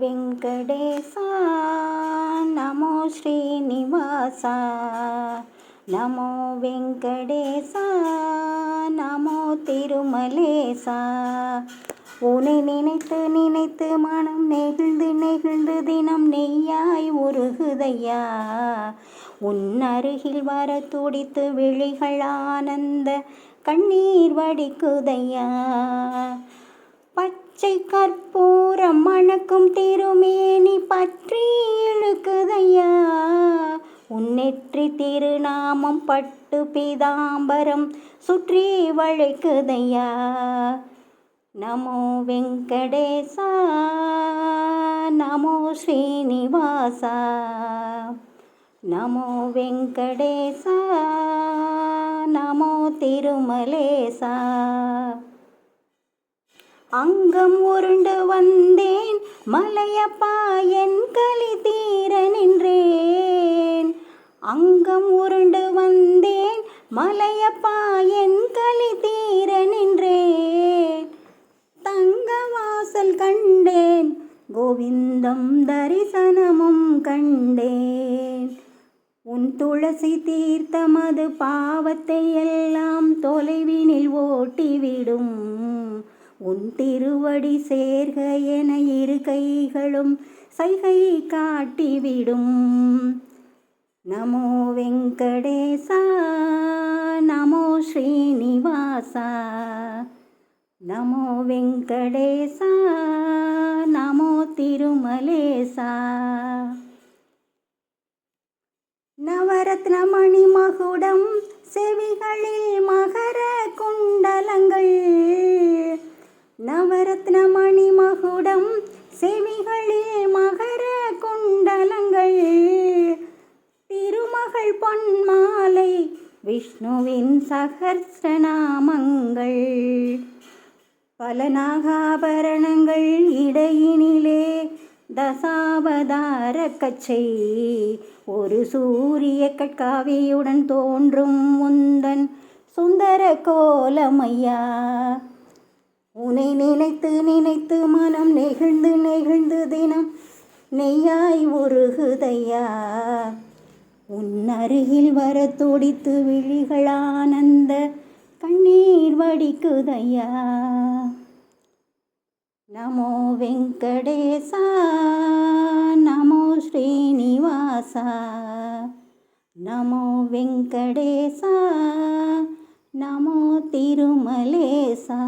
వెంకటేశ నమో శ్రీనివాస நமோ வெங்கடேசா நமோ திருமலேசா. உன்னை நினைத்து நினைத்து மனம் நெகிழ்ந்து நெகிழ்ந்து தினம் நெய்யாய் உருகுதையா. உன் அருகில் வர துடித்து விழிகள் ஆனந்த கண்ணீர் வடிக்குதையா. பச்சை கற்பூரம் மணக்கும் திருமேனி பற்றி இழுக்குதையா. உன்னெற்றி திருநாமம் பட்டு பீதாம்பரம் சுற்றி வளைக்குதையா. நமோ வெங்கடேசா நமோ ஸ்ரீனிவாசா நமோ வெங்கடேசா நமோ திருமலேசா. அங்கம் உருண்டு வந்தேன் மலையப்பா என் களி தீர நின்றேன். அங்கம் உருண்டு வந்தேன் மலையப்பா என் களி தீர நின்றேன். தங்க வாசல் கண்டேன் கோவிந்தம் தரிசனமும் கண்டேன். உன் துளசி தீர்த்தமது பாவத்தை எல்லாம் தொலைவினில் ஓட்டிவிடும். உன் திருவடி சேர்க என இரு கைகளும் சைகை காட்டிவிடும். நமோ வெங்கடேசா நமோ ஸ்ரீனிவாசா நமோ வெங்கடேசா நமோ திருமலேசா. நவரத்ன மணி மகுடம் செவிகளில் மகர குண்டலங்கள். நவரத்ன மணி மகுடம் செவிகளில் மகர குண்டலங்கள். திருமகள் பொன்மாலை விஷ்ணுவின் சகஸ்ரநாமங்கள். பல நாகாபரணங்கள் இடையினிலே தசாவதார கச்சை. ஒரு சூரிய கட்காவியுடன் தோன்றும் முந்தன் சுந்தர கோலமையா. உன்னை நினைத்து நினைத்து மனம் நெகிழ்ந்து நெகிழ்ந்து தினம் நெய்யாய் உருகுதையா. உன் அருகில் வர துடித்து விழிகள் ஆனந்த கண்ணீர் வடிக்குதையா. நமோ வெங்கடேசா நமோ ஸ்ரீனிவாசா நமோ வெங்கடேசா நமோ திருமலேசா.